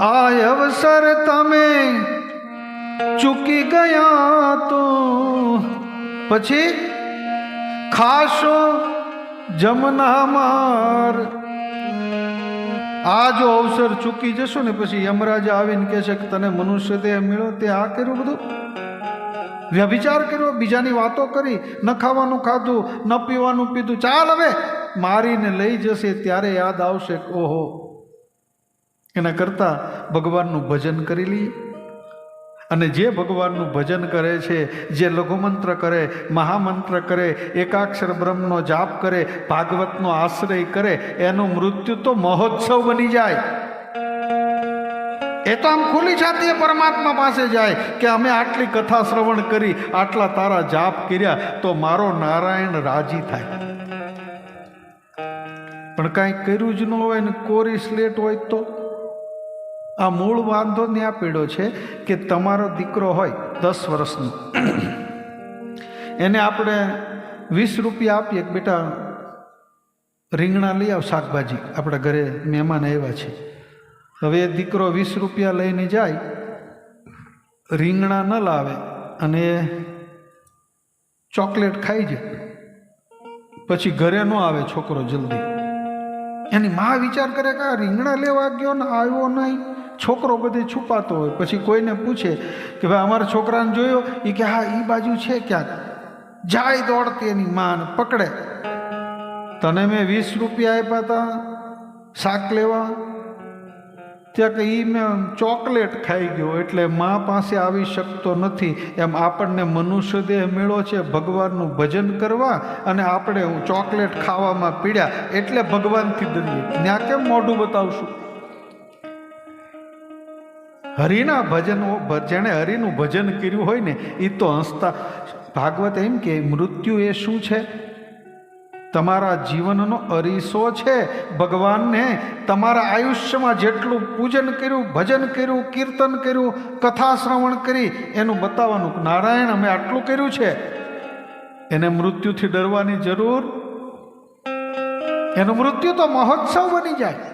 આ અવસર તમે ચૂકી ગયા તો પછી ખાશો જમના માર. આ જો અવસર ચૂકી જશો ને પછી યમરાજ આવીને કહે છે કે તને મનુષ્ય દેહ મળ્યો, તે આ કર્યું બધું વ્યભિચાર કર્યો, બીજાની વાતો કરી, ન ખાવાનું ખાધું, ન પીવાનું પીધું, ચાલ હવે મારીને લઈ જશે ત્યારે યાદ આવશે કે ઓહો, એના કરતાં ભગવાનનું ભજન કરી લઈએ. અને જે ભગવાનનું ભજન કરે છે, જે લઘુમંત્ર કરે, મહામંત્ર કરે, એકાક્ષર બ્રહ્મનો જાપ કરે, ભાગવતનો આશ્રય કરે, એનું મૃત્યુ તો મહોત્સવ બની જાય. એ તો આમ ખુલ્લી છાતીએ પરમાત્મા પાસે જાય કે અમે આટલી કથા શ્રવણ કરી, આટલા તારા જાપ કર્યા, તો મારો નારાયણ રાજી થાય. પણ કાંઈ કર્યું જ ન હોય ને કોરી સ્લેટ હોય તો આ મૂળ વાંધો ત્યાં પીડ્યો છે કે તમારો દીકરો હોય 10 વર્ષનો, એને આપણે 20 રૂપિયા આપીએ કે બેટા રીંગણા લઈ આવ, શાકભાજી, આપણા ઘરે મહેમાન આવ્યા છે. હવે એ દીકરો 20 રૂપિયા લઈને જાય, રીંગણા ન લાવે અને ચોકલેટ ખાઈ જાય, પછી ઘરે ન આવે છોકરો જલ્દી. એની માં વિચાર કરે કે આ રીંગણા લેવા ગયો ને આવ્યો નહીં, છોકરો બધે છુપાતો હોય. પછી કોઈને પૂછે કે ભાઈ અમારા છોકરાને જોયો, એ કે હા એ બાજુ છે ક્યાંક, જાય દોડતી એની માં પકડે, તને મેં 20 રૂપિયા આપ્યા હતા શાક લેવા, ત્યાં કે એ મેં ચોકલેટ ખાઈ ગયો એટલે મા પાસે આવી શકતો નથી. એમ આપણને મનુષ્ય દેહ મેળો છે ભગવાનનું ભજન કરવા, અને આપણે ચોકલેટ ખાવામાં પીડ્યા એટલે ભગવાનથી ડરીએ. ત્યાં કેમ મોઢું બતાવશું? હરિના ભજન, જેણે હરિનું ભજન કર્યું હોય ને એ તો હસતા. ભાગવત એમ કે મૃત્યુ એ શું છે? તમારા જીવનનો અરીસો છે. ભગવાનને તમારા આયુષ્યમાં જેટલું પૂજન કર્યું, ભજન કર્યું, કીર્તન કર્યું, કથા શ્રવણ કરી, એનું બતાવવાનું નારાયણ અમે આટલું કર્યું છે. એને મૃત્યુથી ડરવાની જરૂર, એનું મૃત્યુ તો મહોત્સવ બની જાય.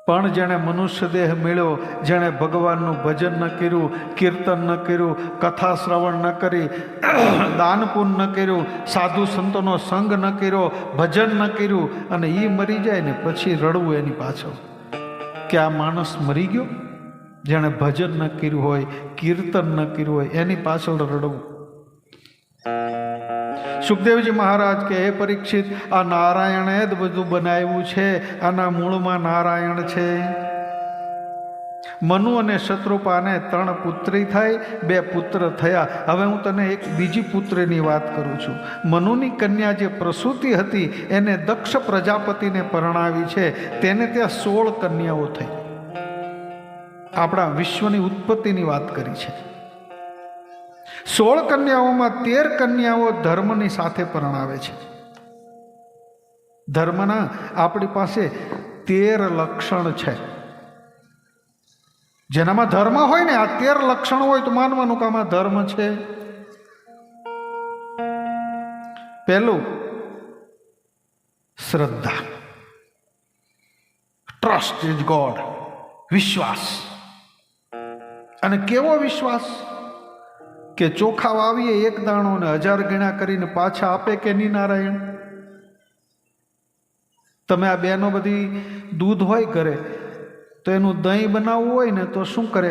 પણ જેણે મનુષ્ય દેહ મળ્યો, જેણે ભગવાનનું ભજન ન કર્યું, કીર્તન ન કર્યું, કથા શ્રવણ ન કરી, દાન પુણ્ય ન કર્યું, સાધુ સંતોનો સંગ ન કર્યો, ભજન ન કર્યું, અને એ મરી જાય ને પછી રડવું એની પાછળ કે આ માણસ મરી ગયો. જેણે ભજન ન કર્યું હોય, કીર્તન ન કર્યું હોય, એની પાછળ રડવું. સુખદેવજી મહારાજ કે હે પરીક્ષિત, આ નારાયણે જ બધું બનાવ્યું છે, આના મૂળમાં નારાયણ છે. મનુ અને શત્રુપાને 3 પુત્રી થઈ, 2 પુત્ર થયા. હવે હું તને એક બીજી પુત્રીની વાત કરું છું. મનુની કન્યા જે પ્રસૂતિ હતી એને દક્ષ પ્રજાપતિને પરણાવી છે, તેને ત્યાં 16 કન્યાઓ થઈ. આપણા વિશ્વની ઉત્પત્તિની વાત કરી છે. 16 કન્યાઓમાં 13 કન્યાઓ ધર્મની સાથે પરણાવે છે. ધર્મના આપણી પાસે 13 લક્ષણ છે. જેનામાં ધર્મ હોય ને, આ 13 લક્ષણ હોય તો માનવાનું કે આમાં ધર્મ છે. પહેલું શ્રદ્ધા, ટ્રસ્ટ ઇઝ ગોડ, વિશ્વાસ. અને કેવો વિશ્વાસ કે ચોખા વાવીએ 1 દાણો ને 1000 ગણા કરીને પાછા આપે કે નહીં નારાયણ? તમે આ બહેનો બધી દૂધ હોય ઘરે તો એનું દહીં બનાવવું હોય ને તો શું કરે?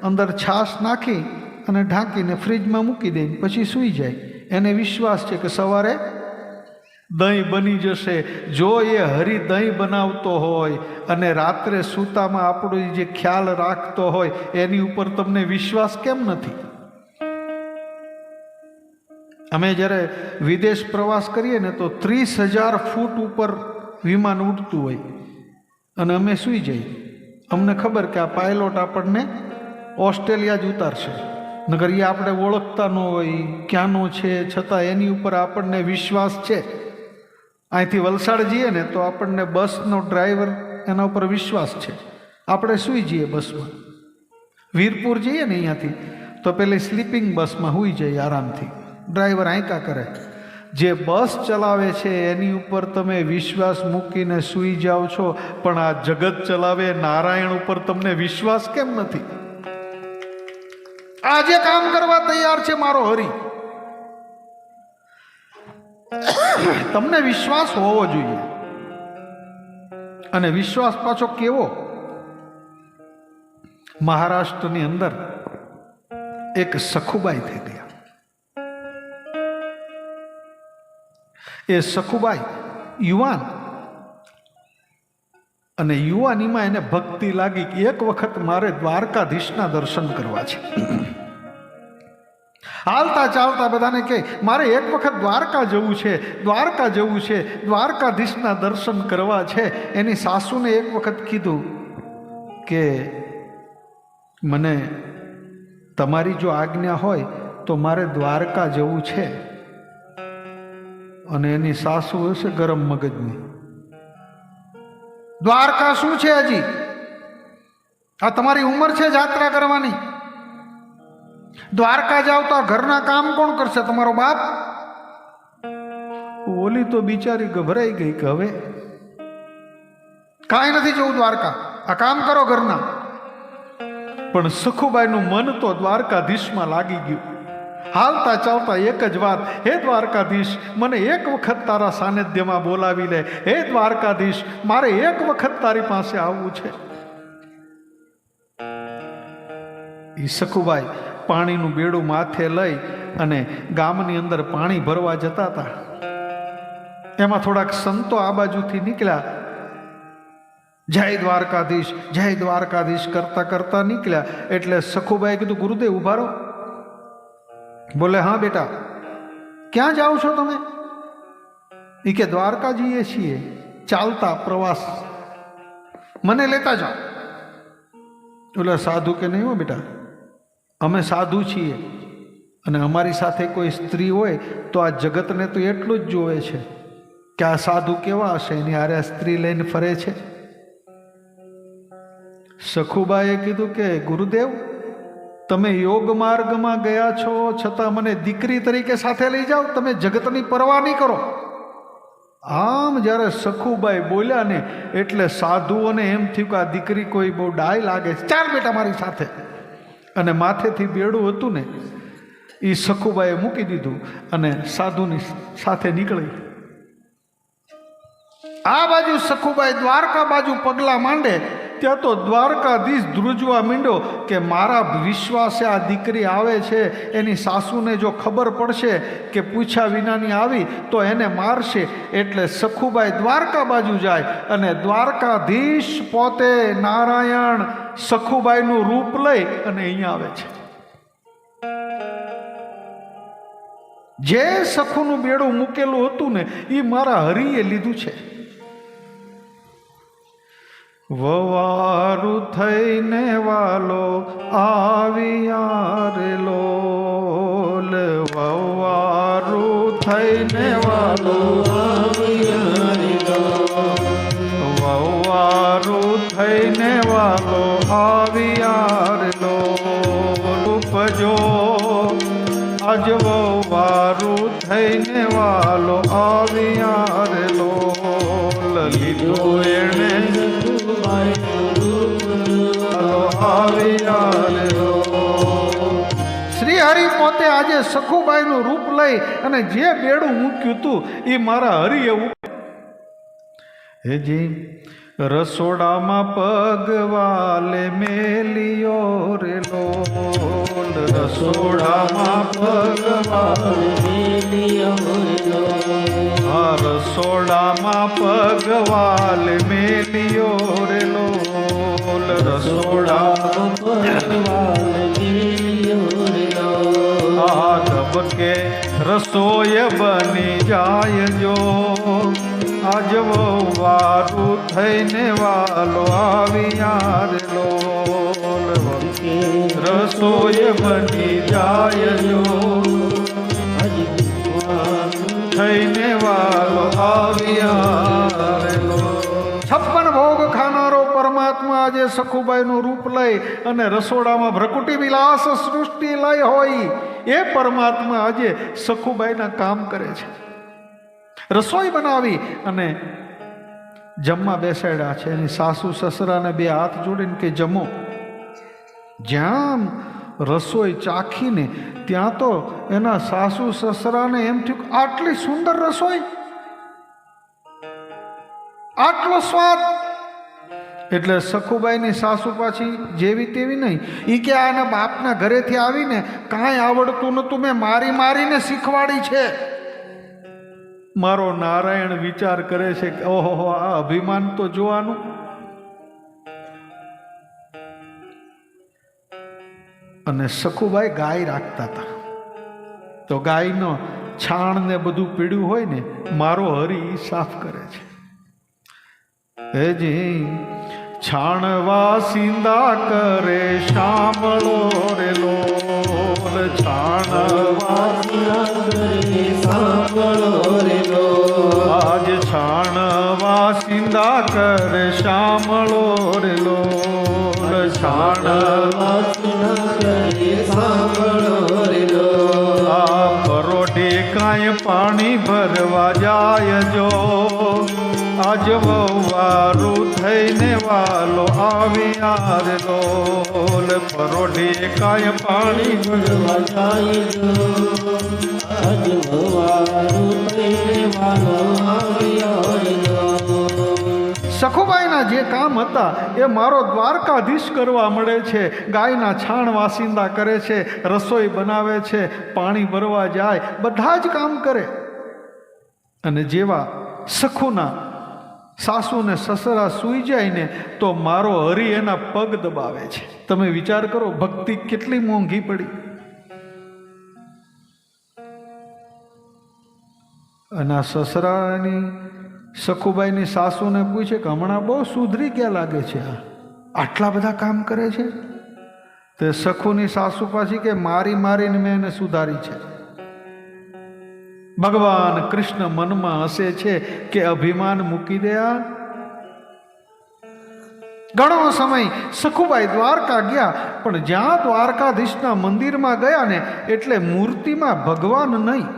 અંદર છાશ નાખી અને ઢાંકીને ફ્રીજમાં મૂકી દે, પછી સૂઈ જાય. એને વિશ્વાસ છે કે સવારે દહીં બની જશે. જો એ હરિ દહીં બનાવતો હોય અને રાત્રે સૂતામાં આપણો જે ખ્યાલ રાખતો હોય, એની ઉપર તમને વિશ્વાસ કેમ નથી? અમે જ્યારે વિદેશ પ્રવાસ કરીએ ને તો 30,000 ફૂટ ઉપર વિમાન ઉડતું હોય અને અમે સૂઈ જઈએ. અમને ખબર કે આ પાયલોટ આપણને ઓસ્ટ્રેલિયા જ ઉતારશે, નગર એ આપણે ઓળખતા ન હોય ક્યાંનો છે, છતાં એની ઉપર આપણને વિશ્વાસ છે. અહીંથી વલસાડ જઈએ ને તો આપણને બસનો ડ્રાઈવર, એના ઉપર વિશ્વાસ છે, આપણે સૂઈ જઈએ બસમાં. વીરપુર જઈએ ને અહીંયાથી તો પેલી સ્લીપિંગ બસમાં સૂઈ જઈએ આરામથી, ડ્રાઈવર આંકા કરે. જે બસ ચલાવે છે એની ઉપર તમે વિશ્વાસ મૂકીને સૂઈ જાઓ છો, પણ આ જગત ચલાવે નારાયણ ઉપર તમને વિશ્વાસ કેમ નથી? આજે કામ કરવા તૈયાર છે મારો હરી. તમને વિશ્વાસ હોવો જોઈએ. અને વિશ્વાસ પાછો કેવો? મહારાષ્ટ્રની અંદર એક સખુબાઈ થઈ ગયા. એ સખુબાઈ યુવાન, અને યુવાનીમાં એને ભક્તિ લાગી કે એક વખત મારે દ્વારકાધીશના દર્શન કરવા છે. હાલતા ચાલતા બધાને કહે મારે એક વખત દ્વારકા જવું છે, દ્વારકા જવું છે, દ્વારકાધીશના દર્શન કરવા છે. એની સાસુને એક વખત કીધું કે મને તમારી જો આજ્ઞા હોય તો મારે દ્વારકા જવું છે. અને એની સાસુ હશે ગરમ મગજની. દ્વારકા શું છે? હજી આ તમારી ઉંમર છે જાત્રા કરવાની? દ્વારકા જાવ તો આ ઘરના કામ કોણ કરશે? તમારો બાપ? ઓલી તો બિચારી ગભરાઈ ગઈ કે હવે કાંઈ નથી જવું દ્વારકા, આ કામ કરો ઘરના. પણ સખુબાઈનું મન તો દ્વારકાધીશમાં લાગી ગયું. હાલતા ચાલતા એક જ વાત, હે દ્વારકાધીશ, મને એક વખત તારા સાનિધ્યમાં બોલાવી લે. હે દ્વારકાધીશ, મારે એક વખત તારી પાસે આવવું છે. એ સખુબાઈ પાણીનું બેડું માથે લઈ અને ગામની અંદર પાણી ભરવા જતા હતા. એમાં થોડાક સંતો આ બાજુથી નીકળ્યા. જય દ્વારકાધીશ, જય દ્વારકાધીશ કરતા કરતા નીકળ્યા. એટલે સખુબાઈ કીધું ગુરુદેવ ઉભા રહો. બોલે હા બેટા, ક્યાં જાઓ છો તમે? એ કે દ્વારકા જઈએ છીએ, ચાલતા પ્રવાસ, મને લેતા જાઓ. બોલે સાધુ કે નહીં હો બેટા, અમે સાધુ છીએ અને અમારી સાથે કોઈ સ્ત્રી હોય તો આ જગતને તો એટલું જ જોવે છે કે આ સાધુ કેવા હશે, એની હારે સ્ત્રી લઈને ફરે છે. સખુબાઈએ કીધું કે ગુરુદેવ, તમે યોગ માર્ગમાં ગયા છો છતાં મને દીકરી તરીકે સાથે લઈ જાઓ, તમે જગતની પરવા નહીં કરો. આમ જ્યારે સખુબાઈ બોલ્યા ને એટલે સાધુઓને એમ થયું કે આ દીકરી કોઈ બહુ ડાય લાગે છે, ચાલ બેટા મારી સાથે. અને માથેથી બેડું હતું ને એ સખુબાઈએ મૂકી દીધું અને સાધુની સાથે નીકળી. આ બાજુ સખુબાઈ દ્વારકા બાજુ પગલા માંડે ત્યાં તો દ્વારકાધીશ ધ્રુજવા માંડ્યો કે મારા વિશ્વાસે આ દીકરી આવે છે, એની સાસુને જો ખબર પડશે કે પૂછ્યા વિનાની આવી તો એને મારશે. એટલે સખુબાઈ દ્વારકા બાજુ જાય અને દ્વારકાધીશ પોતે નારાયણ સખુબાઈનું રૂપ લઈ અને અહીંયા આવે છે. જે સખુનું બેડું મૂકેલું હતું ને એ મારા હરિએ લીધું છે. વવારું થઈને વાલો આવ્યા રે લોલ, વવારું થઈને વાલો આવ્યા રે લોલ, વવારું થઈને વાલો આવ્યા રે લોલ. ઉપજો આજ વવારું થઈને વાલો આવ્યા રે લોલ. લીધું એણે શ્રી હરિ પોતે આજે સખુબાઈનું રૂપ લઈ અને જે બેડું મૂક્યું હતું એ મારા હરિએ હેજી રસોડામાં પગવાલે મેલિયો રે લોલ, રસોડામાં પગવાલે મેલિયો રે લોલ, આ રસોડામાં પગવાલે મેલિયો રે લોલ, રસોડામાં પગવાલે મેલિયો રે લોલ. આ ધબકે રસોય બની જાય જો આજ વારું થઈને વાલો આવ્યા રે લોલ, રસોઈ બની જાય જો થઈને વાલો આવ્યા રે લોલ. 56 ભોગ ખાનારો પરમાત્મા આજે સખુબાઈનું રૂપ લઈ અને રસોડામાં ભ્રકુટી વિલાસ સૃષ્ટિ લઈ હોય એ પરમાત્મા આજે સખુબાઈના કામ કરે છે. રસોઈ બનાવી અને જમવા બેસાડ્યા છે. એની સાસુ સસરાને બે હાથ જોડીને કે જમો. જ્યાં રસોઈ ચાખીને ત્યાં તો એના સાસુ સસરાને એમ થયું આટલી સુંદર રસોઈ, આટલો સ્વાદ. એટલે સખુબાઈની સાસુ પાછી જેવી તેવી નહીં. એ કે આના બાપના ઘરેથી આવીને કાંઈ આવડતું નતું, મેં મારી મારીને શીખવાડી છે. મારો નારાયણ વિચાર કરે છે કે ઓહો, આ અભિમાન તો જોવાનું. અને સખુબાઈ ગાય રાખતા હતા, તો ગાયનો છાણ ને બધું પીડ્યું હોય ને, મારો હરી સાફ કરે છે. હેજી છાણ વાસિંદા કરે સાંભળો રે લોલ, છાણ વાસિંદા કરે સાંભળો રે લોલ. આજ છાણ વાસિંદા કરે સાંભળો રે લોલ, છાણ વાસિંદા કરે સાંભળો રે લોલ. આ પરોઢે કાંઈ પાણી ભરવા જાય જો, આજ વારું થઈને વાલો આવ્યા રે લોલ. પરોઢે કાંઈ પાણી ભરવા જાય જો, આજ વારું થઈને વાલો આવ્યા રે લોલ. સખુબાઈના જે કામ હતા એ મારો દ્વારકાધીશ કરવા મળે છે. ગાયના છાણ વાસિંદા કરે છે, રસોઈ બનાવે છે, પાણી ભરવા જાય, બધા જ કામ કરે. અને જેવા સખુના સાસુ ને સસરા સૂઈ જાય ને તો મારો હરી એના પગ દબાવે છે. તમે વિચાર કરો, ભક્તિ કેટલી મોંઘી પડી. અને સસરાની સખુબાઈની સાસુને પૂછે કે હમણાં બહુ સુધરી ગયા લાગે છે, આટલા બધા કામ કરે છે. તે સખુની સાસુ પાછી કે મારી મારીને મેં એને સુધારી છે. ભગવાન કૃષ્ણ મનમાં હસે છે કે અભિમાન મૂકી દયા. ઘણો સમય સખુબાઈ દ્વારકા ગયા, પણ જ્યાં દ્વારકાધીશના મંદિરમાં ગયા ને એટલે મૂર્તિમાં ભગવાન નહીં.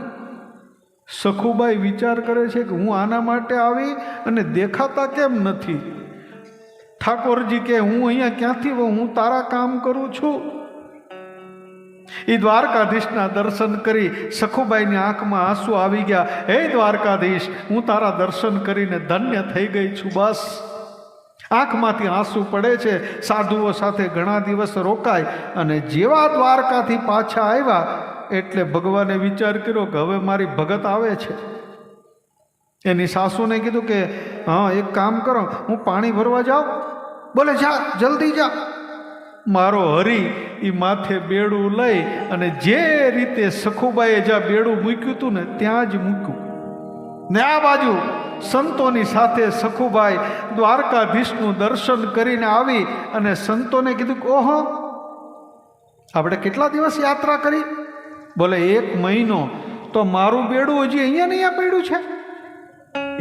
સખુબાઈ વિચાર કરે છે કે હું આના માટે આવી અને દેખાતા કેમ નથી. ઠાકોરજી કે હું અહીંયા ક્યાંથી, હું તારા કામ કરું છું. એ દ્વારકાધીશના દર્શન કરી સખુબાઈની આંખમાં આંસુ આવી ગયા. હે દ્વારકાધીશ, હું તારા દર્શન કરીને ધન્ય થઈ ગઈ છું. બસ આંખમાંથી આંસુ પડે છે. સાધુઓ સાથે ઘણા દિવસ રોકાય અને જેવા દ્વારકાથી પાછા આવ્યા એટલે ભગવાને વિચાર કર્યો કે હવે મારી ભગત આવે છે. એની સાસુને કીધું કે હા એક કામ કરો, હું પાણી ભરવા જાઉં. બોલે જા, જલ્દી જા. મારો હરી એ માથે બેડું લઈ અને જે રીતે સખુબાઈએ જ્યાં બેડું મૂક્યું હતું ને ત્યાં જ મૂક્યું. ને આ બાજુ સંતોની સાથે સખુબાઈ દ્વારકાધીશનું દર્શન કરીને આવી અને સંતોને કીધું કે ઓહો, આપણે કેટલા દિવસ યાત્રા કરી? બોલે 1 મહિનો. તો મારું બેડું હજી અહીંયા ને અહીંયા પડ્યું છે.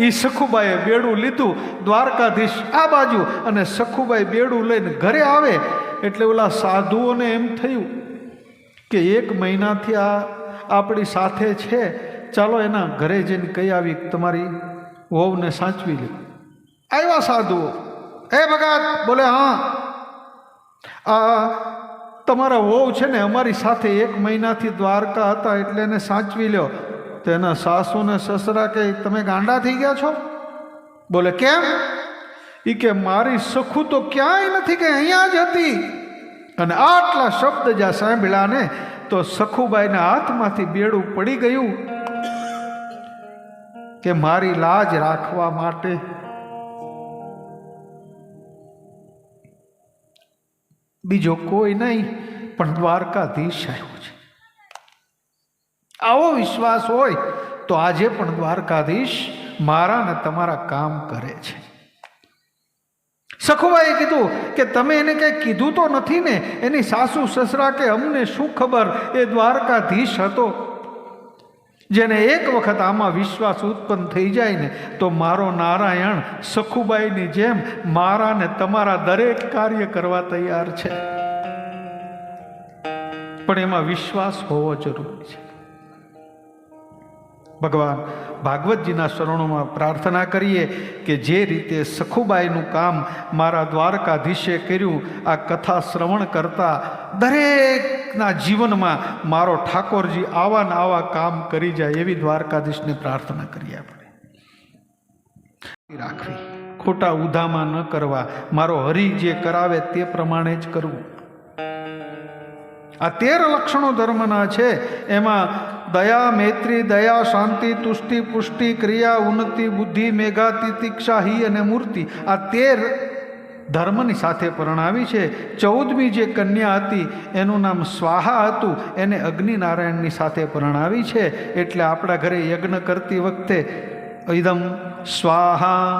એ સખુબાઈએ બેડું લીધું, દ્વારકાધીશ આ બાજુ, અને સખુબાઈ બેડું લઈને ઘરે આવે એટલે ઓલા સાધુઓને એમ થયું કે 1 મહિનાથી આ આપણી સાથે છે, ચાલો એના ઘરે જઈને કહી આવી તમારી વહુને સાચવી લે. આવ્યા સાધુઓ. એ ભગત. બોલે હા, આ તમારા વહુ છે ને અમારી સાથે 1 મહિનાથી દ્વારકા હતા એટલે એને સાચવી લ્યો. તો એના સાસુ ને સસરા કે તમે ગાંડા થઈ ગયા છો? બોલે કેમ? એ કે મારી સખુ તો ક્યાંય નથી, કે અહીંયા જ હતી. અને આટલા શબ્દ જ્યાં સાંભળ્યા ને તો સખુબાઈના હાથમાંથી બેડું પડી ગયું કે મારી લાજ રાખવા માટે બીજો કોઈ નહીં પણ દ્વારકાધીશ આવ્યો છે. આવો વિશ્વાસ હોય તો આજે પણ દ્વારકાધીશ મારા ને તમારા કામ કરે છે. સખુબાઈએ કીધું કે તમે એને કંઈ કીધું તો નથી ને? એની સાસુ સસરા કે અમને શું ખબર, એ દ્વારકાધીશ હતો. જેને એક વખત આમાં વિશ્વાસ ઉત્પન્ન થઈ જાય ને તો મારો નારાયણ સખુબાઈની જેમ મારા ને તમારા દરેક કાર્ય કરવા તૈયાર છે. પણ એમાં વિશ્વાસ હોવો જરૂરી છે. ભગવાન ભાગવતજીના શરણોમાં પ્રાર્થના કરીએ કે જે રીતે સખુબાઈનું કામ મારા દ્વારકાધીશે કર્યું, આ કથા શ્રવણ કરતા દરેકના જીવનમાં મારો ઠાકોરજી આવા ને આવા કામ કરી જાય એવી દ્વારકાધીશને પ્રાર્થના કરીએ. આપણે રાખવી, ખોટા ઉધામાં ન કરવા, મારો હરિ જે કરાવે તે પ્રમાણે જ કરવું. આ 13 લક્ષણો ધર્મના છે. એમાં દયા, મૈત્રી, દયા, શાંતિ, તુષ્ટિ, પુષ્ટિ, ક્રિયા, ઉન્નતિ, બુદ્ધિ, મેઘા, તિતિક્ષા, હિ અને મૂર્તિ, આ 13 ધર્મની સાથે પરણાવી છે. 14મી જે કન્યા હતી એનું નામ સ્વાહા હતું, એને અગ્નિનારાયણની સાથે પરણાવી છે. એટલે આપણા ઘરે યજ્ઞ કરતી વખતે ઇદમ સ્વાહા,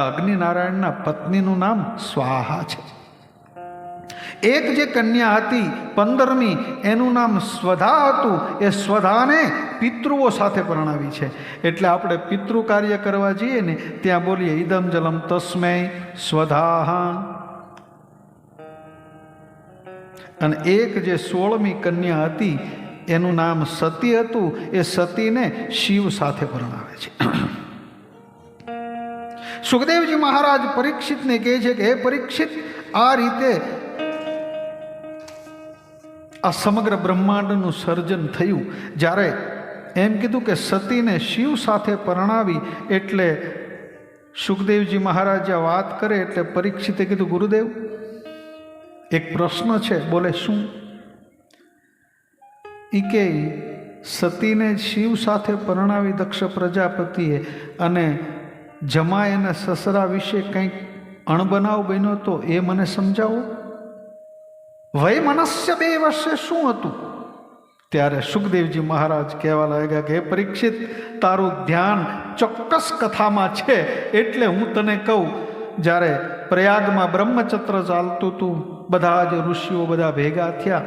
અગ્નિનારાયણના પત્નીનું નામ સ્વાહા છે. એક જે કન્યા હતી 15મી, એનું નામ સ્વધા હતું. એ સ્વધાને પિતૃઓ સાથે પરણાવી છે. એટલે આપણે પિતૃ કાર્ય કરવા જઈએ ને ત્યાં બોલીએ ઇદમ જલમ તસ્મૈ સ્વધા. અને એક જે 16મી કન્યા હતી એનું નામ સતી હતું. એ સતીને શિવ સાથે પરણાવે છે. સુખદેવજી મહારાજ પરીક્ષિતને કહે છે કે હે પરીક્ષિત, આ રીતે આ સમગ્ર બ્રહ્માંડનું સર્જન થયું. જ્યારે એમ કીધું કે સતીને શિવ સાથે પરણાવી, એટલે સુખદેવજી મહારાજ આ વાત કરે એટલે પરીક્ષિતે કીધું ગુરુદેવ એક પ્રશ્ન છે. બોલે શું? ઈ કે સતીને શિવ સાથે પરણાવી દક્ષ પ્રજાપતિએ, અને જમાય અને સસરા વિશે કંઈક અણબનાવ બન્યો તો એ મને સમજાવો. વય મનસ્ય 2 વર્ષે શું હતું? ત્યારે સુખદેવજી મહારાજ કહેવા લાગ્યા કે હે પરીક્ષિત, તારું ધ્યાન ચોક્કસ કથામાં છે એટલે હું તને કહું. જ્યારે પ્રયાગમાં બ્રહ્મચત્ર ચાલતું હતું, બધા જ ઋષિઓ બધા ભેગા થયા.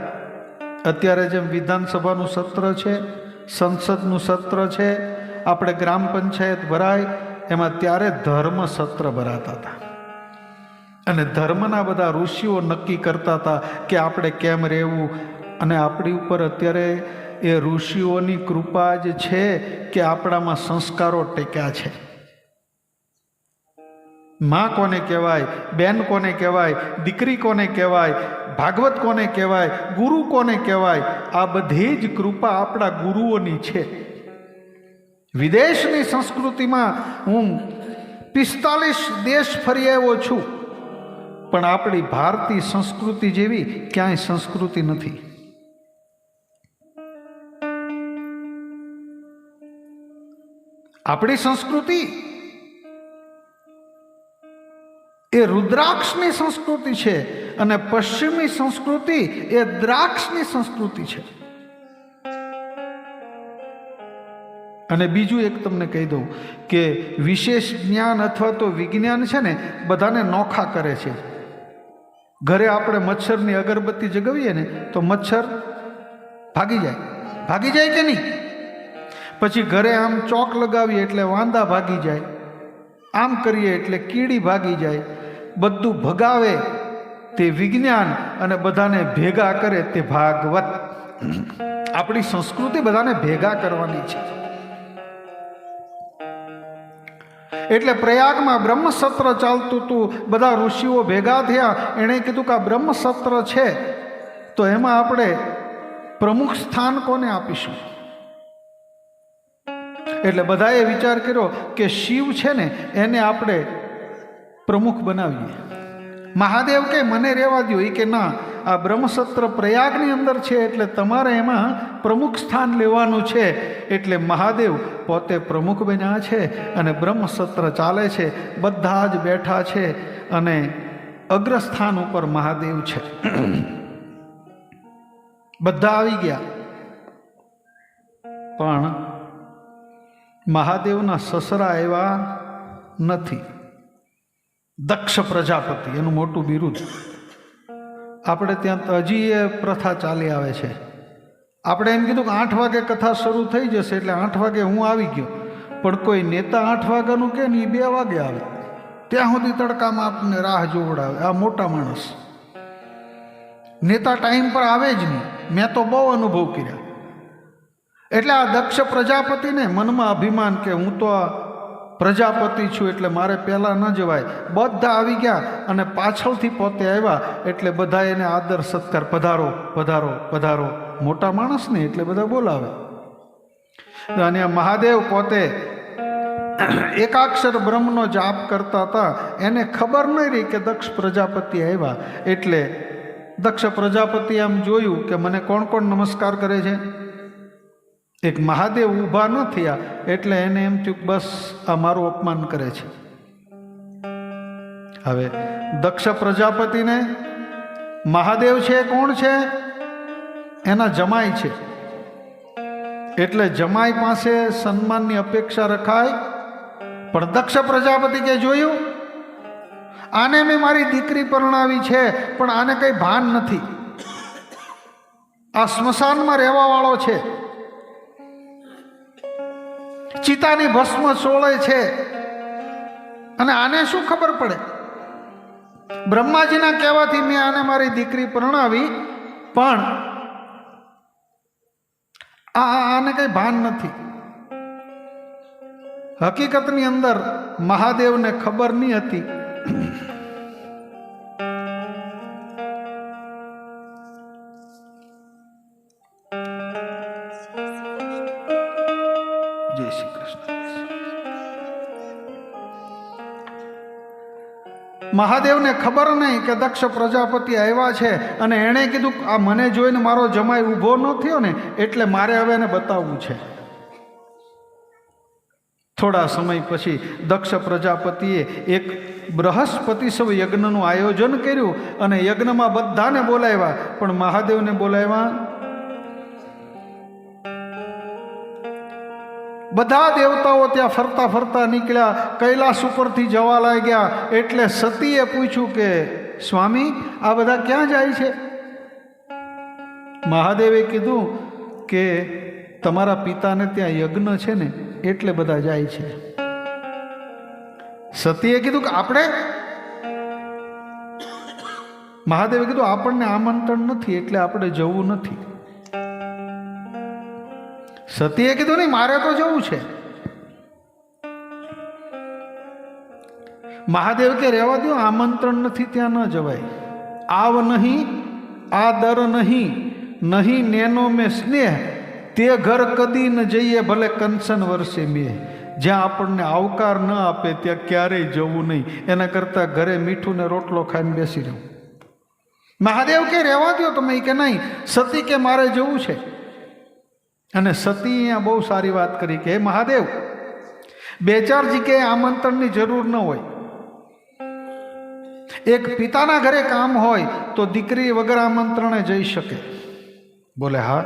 અત્યારે જેમ વિધાનસભાનું સત્ર છે, સંસદનું સત્ર છે, આપણે ગ્રામ પંચાયત ભરાય એમાં ત્યારે ધર્મ સત્ર ભરાતા હતા. અને ધર્મના બધા ઋષિઓ નક્કી કરતા હતા કે આપણે કેમ રહેવું. અને આપણી ઉપર અત્યારે એ ઋષિઓની કૃપા જ છે કે આપણામાં સંસ્કારો ટેક્યા છે. માં કોને કહેવાય, બેન કોને કહેવાય, દીકરી કોને કહેવાય, ભાગવત કોને કહેવાય, ગુરુ કોને કહેવાય, આ બધી જ કૃપા આપણા ગુરુઓની છે. વિદેશની સંસ્કૃતિમાં હું 45 દેશ ફરી આવ્યો છું, પણ આપણી ભારતીય સંસ્કૃતિ જેવી ક્યાંય સંસ્કૃતિ નથી. આપણી સંસ્કૃતિ એ રુદ્રાક્ષની સંસ્કૃતિ છે અને પશ્ચિમી સંસ્કૃતિ એ દ્રાક્ષની સંસ્કૃતિ છે. અને બીજું એક તમને કહી દઉં કે વિશેષ જ્ઞાન અથવા તો વિજ્ઞાન છે ને બધાને નોખા કરે છે. ઘરે આપણે મચ્છરની અગરબત્તી જગાવીએ ને તો મચ્છર ભાગી જાય કે નહીં? પછી ઘરે આમ ચોક લગાવીએ એટલે વાંદા ભાગી જાય, આમ કરીએ એટલે કીડી ભાગી જાય. બધું ભગાવે તે વિજ્ઞાન અને બધાને ભેગા કરે તે ભાગવત. આપણી સંસ્કૃતિ બધાને ભેગા કરવાની છે. એટલે પ્રયાગમાં બ્રહ્મસત્ર ચાલતું હતું, બધા ઋષિઓ ભેગા થયા. એણે કીધું કે આ બ્રહ્મસત્ર છે તો એમાં આપણે પ્રમુખ સ્થાન કોને આપીશું? એટલે બધાએ વિચાર કર્યો કે શિવ છે ને એને આપણે પ્રમુખ બનાવીએ. મહાદેવ કે મને રહેવા દો. એ કે ના, આ બ્રહ્મસત્ર પ્રયાગની અંદર છે એટલે તમારે એમાં પ્રમુખ સ્થાન લેવાનું છે. એટલે મહાદેવ પોતે પ્રમુખ બન્યા છે અને બ્રહ્મસત્ર ચાલે છે. બધા જ બેઠા છે અને અગ્રસ્થાન ઉપર મહાદેવ છે. બધા આવી ગયા, પણ મહાદેવના સસરા એવા નથી. દક્ષ પ્રજાપતિ એનું મોટું બિરુદ. આપણે ત્યાં તો હજી એ પ્રથા ચાલી આવે છે. આપણે એમ કીધું કે 8 વાગે કથા શરૂ થઈ જશે એટલે 8 વાગે હું આવી ગયો, પણ કોઈ નેતા 8 વાગ્યાનું કે નહીં, 2 વાગે આવે. ત્યાં સુધી તડકામાં આપણને રાહ જોવડાવે. આ મોટા માણસ નેતા ટાઈમ પર આવે જ નહીં. મેં તો બહુ અનુભવ કર્યા. એટલે આ દક્ષ પ્રજાપતિને મનમાં અભિમાન કે હું તો આ પ્રજાપતિ છું એટલે મારે પહેલાં ન જવાય. બધા આવી ગયા અને પાછળથી પોતે આવ્યા એટલે બધા એને આદર સત્કાર, પધારો પધારો પધારો. મોટા માણસને એટલે બધા બોલાવે. અને મહાદેવ પોતે એકાક્ષર બ્રહ્મનો જાપ કરતા હતા. એને ખબર નહીં રહી કે દક્ષ પ્રજાપતિ આવ્યા. એટલે દક્ષ પ્રજાપતિ આમ જોયું કે મને કોણ કોણ નમસ્કાર કરે છે. એક મહાદેવ ઊભા ન થયા એટલે એને એમ થયું બસ આ મારું અપમાન કરે છે. હવે દક્ષ પ્રજાપતિને મહાદેવ છે કોણ છે? એના જમાઈ છે. એટલે જમાઈ પાસે સન્માનની અપેક્ષા રખાય. પણ દક્ષ પ્રજાપતિ કે જોયું, આને મેં મારી દીકરી પરણાવી છે પણ આને કંઈ ભાન નથી. આ સ્મશાનમાં રહેવા વાળો છે, ચિતાની ભસ્મ સોળે છે અને આને શું ખબર પડે? બ્રહ્માજીના કહેવાથી મેં આને મારી દીકરી પરણાવી પણ આને કઈ ભાન નથી. હકીકતની અંદર મહાદેવને ખબર નહીં હતી જય શ્રી કૃષ્ણ. મહાદેવને ખબર નહીં કે દક્ષ પ્રજાપતિ આવ્યા છે અને એણે કીધું આ મને જોઈને મારો જમાઈ ઊભો ન થયો ને એટલે મારે હવે એને બતાવવું છે. થોડા સમય પછી દક્ષ પ્રજાપતિએ એક બૃહસ્પતિસવ યજ્ઞનું આયોજન કર્યું અને યજ્ઞમાં બધાને બોલાવ્યા પણ મહાદેવને બોલાવ્યા. બધા દેવતાઓ ત્યાં ફરતા ફરતા નીકળ્યા, કૈલાસ ઉપરથી જવા લાગ્યા. એટલે સતીએ પૂછ્યું કે સ્વામી આ બધા ક્યાં જાય છે? મહાદેવે કીધું કે તમારા પિતાને ત્યાં યજ્ઞ છે ને એટલે બધા જાય છે. સતીએ કીધું કે આપણે? મહાદેવે કીધું આપણને આમંત્રણ નથી એટલે આપણે જવું નથી. સતીએ કીધું નહીં મારે તો જવું છે. મહાદેવ કે રહેવા દો, આમંત્રણ નથી ત્યાં ન જવાય. આવ નહીં આદર નહીં નહીં નેનો મેં સ્નેહ તે ઘર કદી ન જઈએ ભલે કંચન વર્ષે મેં. જ્યાં આપણને આવકાર ન આપે ત્યાં ક્યારેય જવું નહીં. એના કરતાં ઘરે મીઠું ને રોટલો ખાઈને બેસી રહું. મહાદેવ કે રહેવા દો તમે, કે નહીં. સતી કે મારે જવું છે. અને સતી અહીંયા બહુ સારી વાત કરી કે હે મહાદેવ, બે ચાર જગ્યાએ આમંત્રણની જરૂર ન હોય. એક પિતાના ઘરે કામ હોય તો દીકરી વગર આમંત્રણે જઈ શકે. બોલે હા.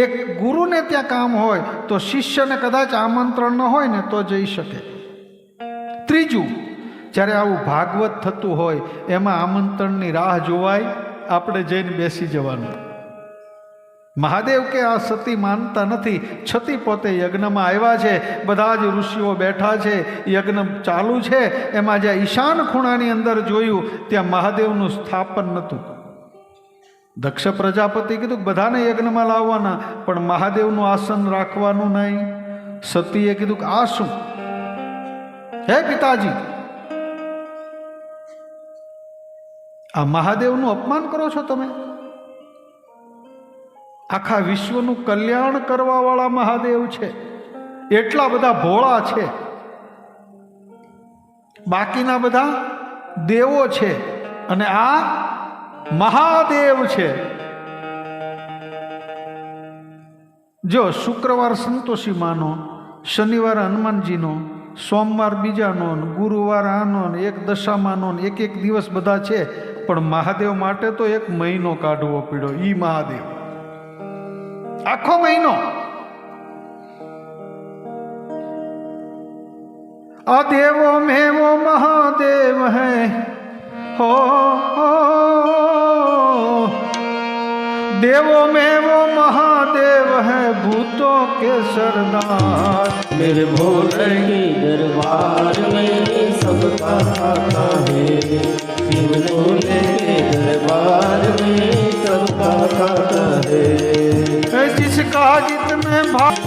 એક ગુરુને ત્યાં કામ હોય તો શિષ્યને કદાચ આમંત્રણ ન હોય ને તો જઈ શકે. ત્રીજું, જ્યારે આવું ભાગવત થતું હોય એમાં આમંત્રણની રાહ જોવાય, આપણે જઈને બેસી જવાનું. મહાદેવ કે આ સતી માનતા નથી, છતી પોતે યજ્ઞમાં આવ્યા છે. બધા જ ઋષિઓ બેઠા છે, યજ્ઞ ચાલુ છે. એમાં જ્યાં ઈશાન ખૂણાની અંદર જોયું ત્યાં મહાદેવનું સ્થાપન નહોતું. દક્ષ પ્રજાપતિ કીધું બધાને યજ્ઞમાં લાવવાના પણ મહાદેવનું આસન રાખવાનું નહીં. સતીએ કીધું કે આ શું? હે પિતાજી, આ મહાદેવનું અપમાન કરો છો તમે. આખા વિશ્વનું કલ્યાણ કરવા વાળા મહાદેવ છે, એટલા બધા ભોળા છે. બાકીના બધા દેવો છે અને આ મહાદેવ છે. જો શુક્રવાર સંતોષી માનો, શનિવાર હનુમાનજીનો, સોમવાર બીજાનો, ગુરુવાર આનો, એક દશામાનો, એક એક દિવસ બધા છે. પણ મહાદેવ માટે તો એક મહિનો કાઢવો પડ્યો. ઈ મહાદેવ આખો મહિનો. અદેવો મેવો મહાદેવ હૈ हो देवो में वो महादेव है भूतों के सरदार मेरे भोले के दरबार में सबका खाता है मेरे भोले के दरबार में सबका खाता है जिसका जितना में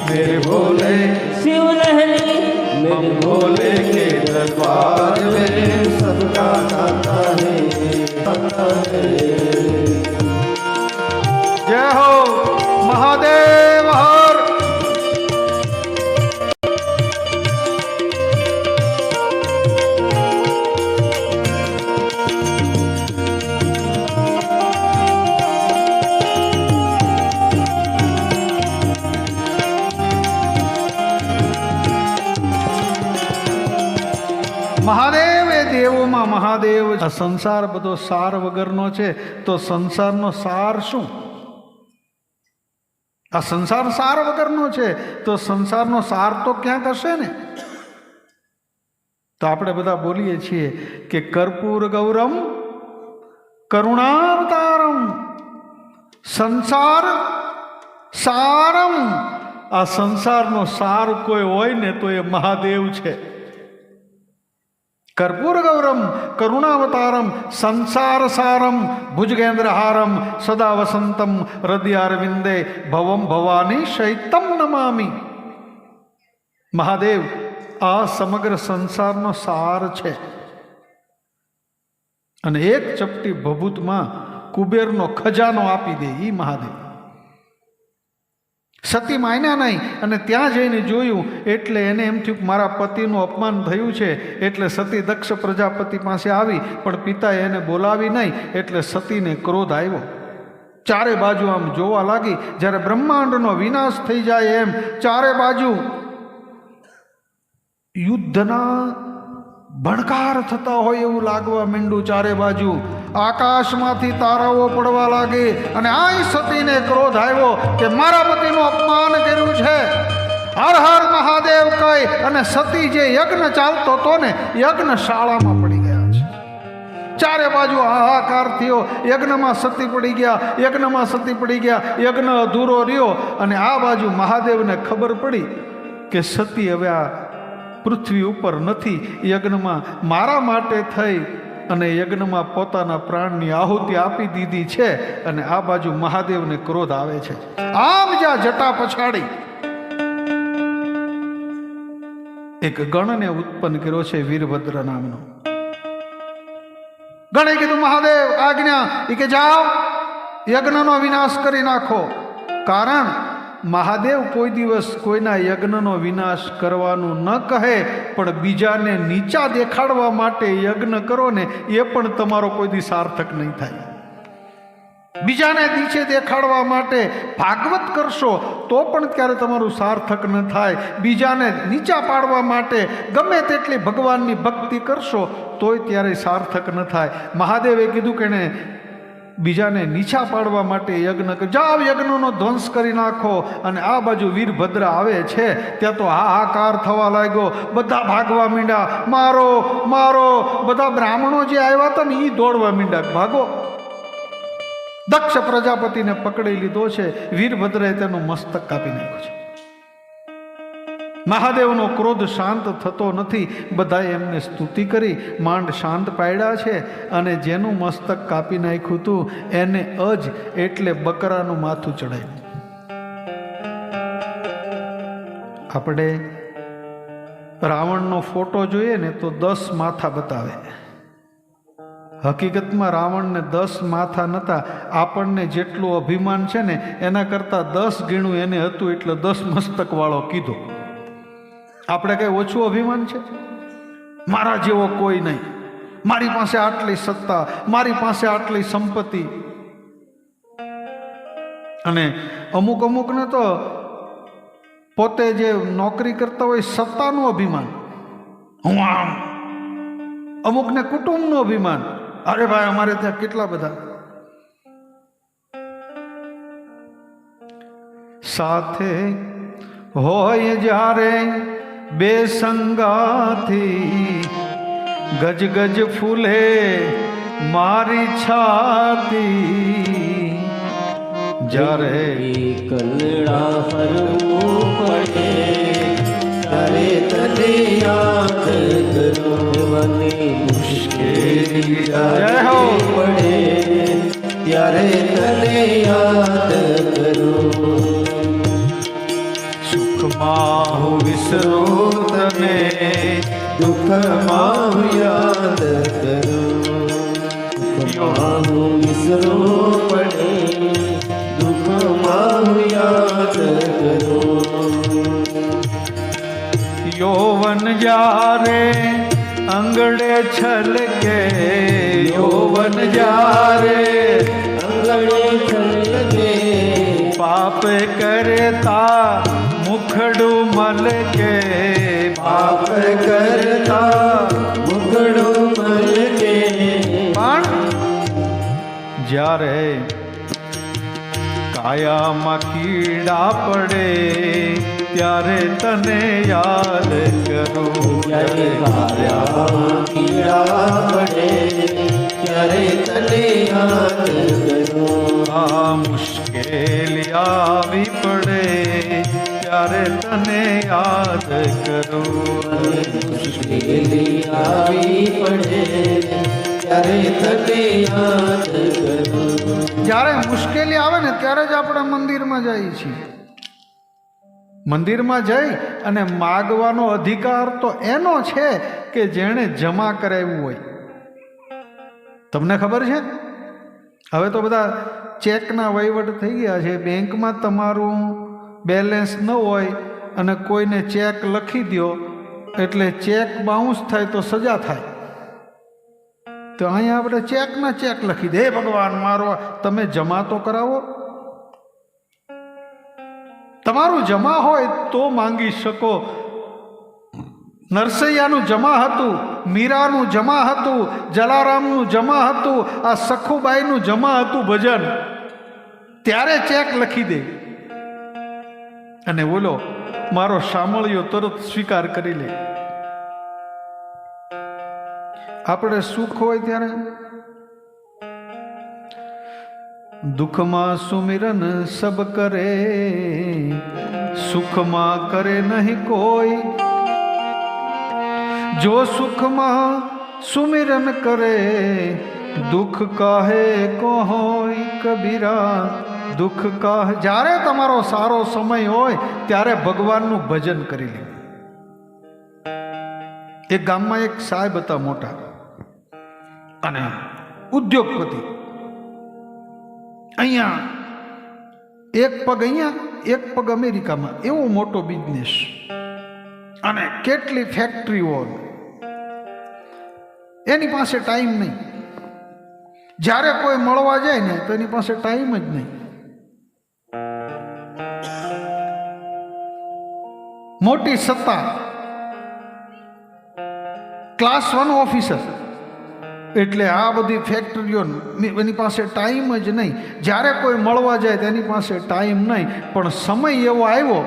मेरे भोले शिव लहरी मेरे भोले के दरबार में सबका दाता है, दाता है। जय हो महादेव हर। મહાદેવ એ દેવોમાં મહાદેવ. આ સંસાર બધો સાર વગરનો છે, તો સંસારનો સાર શું? આ સંસાર સાર વગરનો છે તો સંસારનો સાર તો ક્યાંક હશે ને. તો આપણે બધા બોલીએ છીએ કે કર્પૂર ગૌરમ કરુણાવતારમ સંસાર સારમ. આ સંસારનો સાર કોઈ હોય ને તો એ મહાદેવ છે. कर्पूर गौरम करुणावतारम संसार सारम भुजगेंद्रहारम सदा वसंतम हृदयारविंदे भवम भवानी शैतम नमामि. महादेव आ समग्र संसारનો સાર છે. અને એક ચપટી ભભૂતમાં કુબેરનો ખજાનો આપી દે ઈ મહાદેવ. સતી માન્યા નહીં અને ત્યાં જઈને જોયું એટલે એને એમ થયું મારા પતિનું અપમાન થયું છે, એટલે સતી દક્ષ પ્રજાપતિ પાસે આવી, પણ પિતાએ એને બોલાવી નહીં, એટલે સતીને ક્રોધ આવ્યો. ચારે બાજુ આમ જોવા લાગી. જ્યારે બ્રહ્માંડનો વિનાશ થઈ જાય એમ ચારે બાજુ યુદ્ધના ભણકાર થતા હોય એવું લાગવા માંડ્યું. ચારે બાજુ આકાશમાંથી તારાઓ પડવા લાગે અને આ સતીને ક્રોધ આવ્યો કે મારા પતિનું અપમાન કર્યું છે, હર હર મહાદેવ કહી અને સતી જે યજ્ઞ ચાલતો હતો ને યજ્ઞ શાળામાં પડી ગયા છે. ચારે બાજુ હાહાકાર થયો. યજ્ઞમાં સતી પડી ગયા, યજ્ઞમાં સતી પડી ગયા, યજ્ઞ અધૂરો રહ્યો. અને આ બાજુ મહાદેવને ખબર પડી કે સતી હવે આ પૃથ્વી ઉપર નથી, યજ્ઞમાં મારા માટે થઈ અને યજ્ઞમાં પોતાના પ્રાણની આહુતિ આપી દીધી છે. અને આ બાજુ મહાદેવને ક્રોધ આવે છે. આમ જ્યાં જટા પછાડી એક ગણને ઉત્પન્ન કર્યો છે વીરભદ્ર નામનો. ગણે કીધું મહાદેવ આજ્ઞા, એ કે જાઓ યજ્ઞનો વિનાશ કરી નાખો. કારણ મહાદેવ કોઈ દિવસ કોઈના યજ્ઞનો વિનાશ કરવાનું ન કહે, પણ બીજાને નીચા દેખાડવા માટે યજ્ઞ કરો ને એ પણ તમારો કોઈ દી સાર્થક નહીં થાય. બીજાને નીચે દેખાડવા માટે ભાગવત કરશો તો પણ ત્યારે તમારું સાર્થક ન થાય. બીજાને નીચા પાડવા માટે ગમે તેટલી ભગવાનની ભક્તિ કરશો તોય ત્યારે સાર્થક ન થાય. મહાદેવે કીધું કે એને બીજાને નીચા પાડવા માટે યજ્ઞ જાઓ, યજ્ઞનો ધ્વંસ કરી નાખો. અને આ બાજુ વીરભદ્ર આવે છે ત્યાં તો હાહાકાર થવા લાગ્યો. બધા ભાગવા માંડ્યા, મારો મારો. બધા બ્રાહ્મણો જે આવ્યા હતા ને એ દોડવા માંડ્યા, ભાગો. દક્ષ પ્રજાપતિને પકડી લીધો છે. વીરભદ્રએ તેનું મસ્તક કાપી નાખ્યું છે. મહાદેવનો ક્રોધ શાંત થતો નથી. બધાએ એમને સ્તુતિ કરી, માંડ શાંત પાડ્યા છે. અને જેનું મસ્તક કાપી નાખ્યું હતું એને અજ એટલે બકરાનું માથું ચડાવ્યું. આપણે રાવણનો ફોટો જોઈએ ને તો 10 માથા બતાવે. હકીકતમાં રાવણને 10 માથા નહોતા. આપણને જેટલું અભિમાન છે ને એના કરતાં 10 ગણું એને હતું, એટલે 10 મસ્તક વાળો કીધો. આપણે કઈ ઓછું અભિમાન છે? મારા જેવો કોઈ નહીં, મારી પાસે આટલી સત્તા, મારી પાસે આટલી સંપત્તિ. અને અમુક અમુકને તો પોતે જે નોકરી કરતા હોય સત્તાનું અભિમાન, હું આમ. અમુકને કુટુંબનું અભિમાન, અરે ભાઈ અમારે ત્યાં કેટલા બધા. સાથે હોય જ્યારે બે સંગાથી, ગજ ગજ ફૂલે મારી છાતી. જ્યારે કલડા હરવું પડે ત્યારે તને યાદ કરવાની મુશ્કેલી પડે, ત્યારે તને યાદ કરું. વિસરું તને દુઃખમાં હું યાદ કરું, દુઃખમાં હું વિસરું પડે, દુઃખમાં હું યાદ કરું. યૌવન જ્યારે અંગડે છલકે, યૌવન જ્યારે અંગણે છલકે, પાપ કરતા મુખડું મલકે, પાપ કરતા મુખડું મલકે. પણ જ્યારે કાયામાં કીડા પડે ત્યારે તને યાદ કરું. જ્યારે કાયામાં કીડા પડે ત્યારે તને યાદ કરું. આ મુશ્કેલી આવી પડે ત્યારે તને યાદ કરું. મુશ્કેલી આવી પડે ત્યારે તને યાદ કરું. જ્યારે મુશ્કેલી આવે ને ત્યારે જ આપણે મંદિરમાં જઈએ છીએ. મંદિરમાં જઈ અને માગવાનો અધિકાર તો એનો છે કે જેણે જમા કરાવ્યું હોય. તમને ખબર છે હવે તો બધા ચેકના વહીવટ થઈ ગયા છે. બેંકમાં તમારું બેલેન્સ ન હોય અને કોઈને ચેક લખી દો એટલે ચેક બાઉન્સ થાય તો સજા થાય. તો અહીંયા આપણે ચેકના ચેક લખી દે, ભગવાન મારો તમે જમા તો કરાવો. તમારું જમા હોય તો માંગી શકો. નરસૈયાનું જમા હતું, મીરાનું જમા હતું, જલારામનું જમા હતું, આ સખુબાઈનું જમા હતું ભજન. ત્યારે ચેક લખી દે અને બોલો મારો સામળિયો તરત સ્વીકાર કરી લે. આપણે સુખ હોય ત્યારે દુઃખમાં સુમિરન સબ કરે, સુખમાં કરે નહીં કોઈ. જો સુખમાં સુમિરન કરે, દુઃખ કાહે કો હોય કબીરા, દુઃખ કાહે. જ્યારે તમારો સારો સમય હોય ત્યારે ભગવાનનું ભજન કરી લે. એક ગામમાં એક સાહેબ હતા મોટા અને ઉદ્યોગપતિ. અહીંયા એક પગ અહીંયા એક પગ અમેરિકામાં, એવો મોટો બિઝનેસ અને કેટલી ફેક્ટરીઓ. એની પાસે ટાઈમ નહીં. જ્યારે કોઈ મળવા જાય ને તો એની પાસે ટાઈમ જ નહીં. મોટી સત્તા, ક્લાસ 1 ઓફિસર, એટલે આ બધી ફેક્ટરીઓ એની પાસે ટાઈમ જ નહીં. જ્યારે કોઈ મળવા જાય તેની પાસે ટાઈમ નહીં. પણ સમય એવો આવ્યો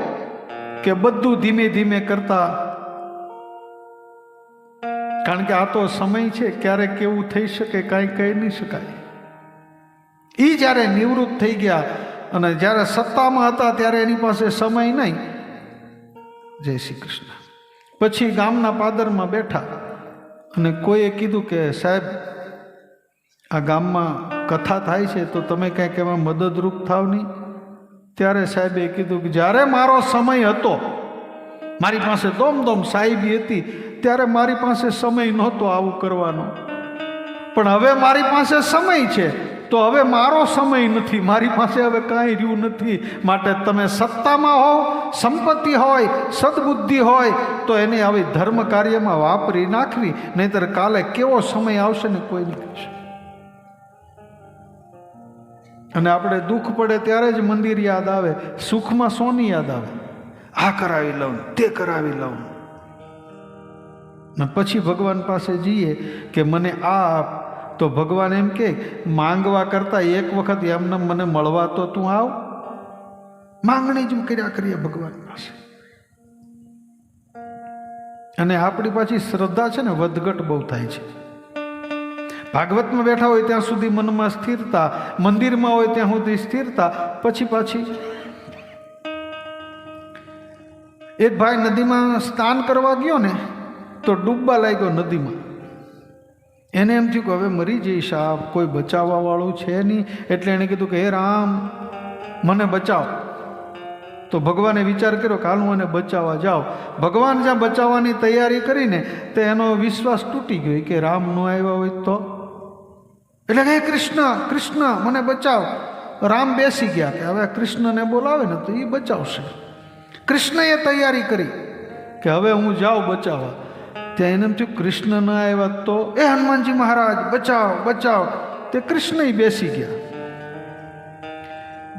કે બધું ધીમે ધીમે કરતા, કારણ કે આ તો સમય છે, ક્યારેક કેવું થઈ શકે કાંઈ કહી નહીં શકાય. એ જ્યારે નિવૃત્ત થઈ ગયા અને જ્યારે સત્તામાં હતા ત્યારે એની પાસે સમય નહીં. જય શ્રી કૃષ્ણ. પછી ગામના પાદરમાં બેઠા અને કોઈએ કીધું કે સાહેબ આ ગામમાં કથા થાય છે તો તમે કંઈક એમાં મદદરૂપ થાવ નહીં. ત્યારે સાહેબે કીધું કે જ્યારે મારો સમય હતો, મારી પાસે દોમ સાહેબી હતી, ત્યારે મારી પાસે સમય નહોતો આવું કરવાનો. પણ હવે મારી પાસે સમય છે તો હવે મારો સમય નથી, મારી પાસે હવે કાંઈ રહ્યું નથી. માટે તમે સત્તામાં હો, સંપત્તિ હોય, સદબુદ્ધિ હોય તો એને આવી ધર્મ કાર્યમાં વાપરી નાખવી, નહીંતર કાલે કેવો સમય આવશે ને કોઈ નહીં કહેશે. અને આપણે દુઃખ પડે ત્યારે જ મંદિર યાદ આવે, સુખમાં સોની યાદ આવે. આ કરાવી લઉં, તે કરાવી લઉં. ને પછી ભગવાન પાસે જઈએ કે મને આ આપ, તો ભગવાન એમ કે માંગવા કરતા એક વખત એમને મને મળવા તો તું આવ. માંગણી જ કર્યા કરીએ ભગવાન પાસે. અને આપણી પાછી શ્રદ્ધા છે ને વધઘટ બહુ થાય છે. ભાગવતમાં બેઠા હોય ત્યાં સુધી મનમાં સ્થિરતા, મંદિરમાં હોય ત્યાં સુધી સ્થિરતા, પછી પાછી. એક ભાઈ નદીમાં સ્નાન કરવા ગયો ને તો ડૂબવા લાગ્યો નદીમાં. એને એમ થયું કે હવે મરી જઈશ, આ કોઈ બચાવવા વાળું છે નહીં. એટલે એણે કીધું કે હે રામ મને બચાવ. તો ભગવાને વિચાર કર્યો કે હાલ હું એને બચાવવા જાઉં. ભગવાન જ્યાં બચાવવાની તૈયારી કરીને તે એનો વિશ્વાસ તૂટી ગયો કે રામ ન આવ્યા હોય તો. એટલે કે કૃષ્ણ કૃષ્ણ મને બચાવ. રામ બેસી ગયા કે હવે કૃષ્ણને બોલાવે ને તો એ બચાવશે. કૃષ્ણએ તૈયારી કરી કે હવે હું જાઉં બચાવવા. ત્યાં એને એમ થયું કૃષ્ણ ન આવ્યા તો એ હનુમાનજી મહારાજ બચાવ બચાવ. તે કૃષ્ણ બેસી ગયા.